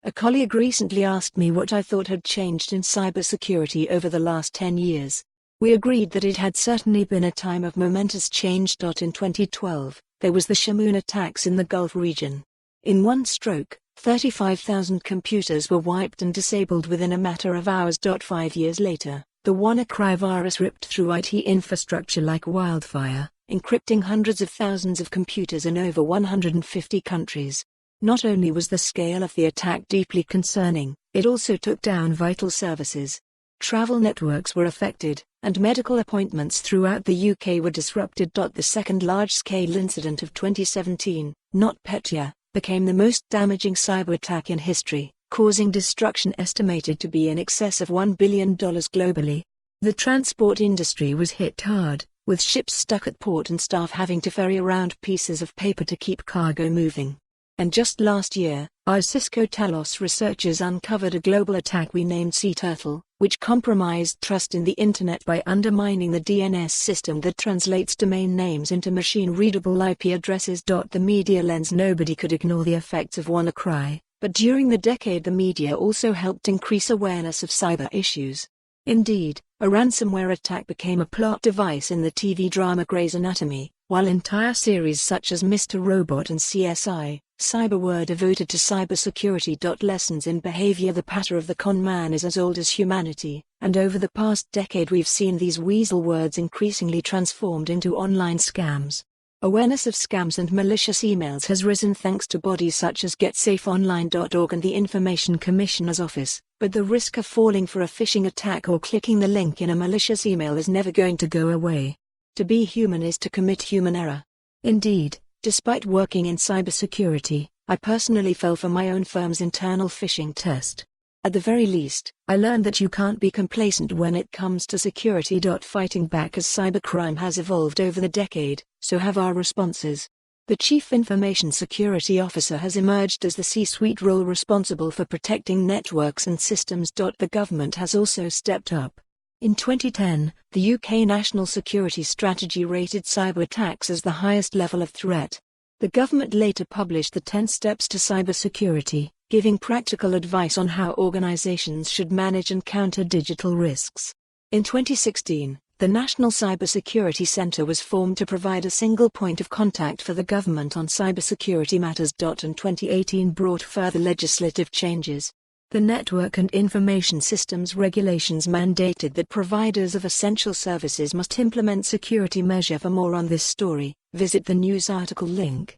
A colleague recently asked me what I thought had changed in cybersecurity over the last 10 years. We agreed that it had certainly been a time of momentous change. In 2012, there was the Shamoon attacks in the Gulf region. In one stroke, 35,000 computers were wiped and disabled within a matter of hours. 5 years later, the WannaCry virus ripped through IT infrastructure like wildfire, encrypting hundreds of thousands of computers in over 150 countries. Not only was the scale of the attack deeply concerning, it also took down vital services. Travel networks were affected, and medical appointments throughout the UK were disrupted. The second large-scale incident of 2017, NotPetya, became the most damaging cyber attack in history, causing destruction estimated to be in excess of $1 billion globally. The transport industry was hit hard, with ships stuck at port and staff having to ferry around pieces of paper to keep cargo moving. And just last year, our Cisco Talos researchers uncovered a global attack we named Sea Turtle, which compromised trust in the Internet by undermining the DNS system that translates domain names into machine-readable IP addresses. The media lens. Nobody could ignore the effects of WannaCry, but during the decade the media also helped increase awareness of cyber issues. Indeed, a ransomware attack became a plot device in the TV drama Grey's Anatomy, while entire series such as Mr. Robot and CSI, Cyber were devoted to cybersecurity. Lessons in behavior. The patter of the con man is as old as humanity, and over the past decade we've seen these weasel words increasingly transformed into online scams. Awareness of scams and malicious emails has risen thanks to bodies such as GetSafeOnline.org and the Information Commissioner's Office, but the risk of falling for a phishing attack or clicking the link in a malicious email is never going to go away. To be human is to commit human error. Indeed, despite working in cybersecurity, I personally fell for my own firm's internal phishing test. At the very least, I learned that you can't be complacent when it comes to security. Fighting back as cybercrime has evolved over the decade, so have our responses. The Chief Information Security Officer has emerged as the C-suite role responsible for protecting networks and systems. The government has also stepped up. In 2010, the UK National Security Strategy rated cyber attacks as the highest level of threat. The government later published the 10 Steps to Cybersecurity, giving practical advice on how organisations should manage and counter digital risks. In 2016, the National Cybersecurity Centre was formed to provide a single point of contact for the government on cybersecurity matters. And 2018 brought further legislative changes. The Network and Information Systems Regulations mandated that providers of essential services must implement security measures. For more on this story, visit the news article link.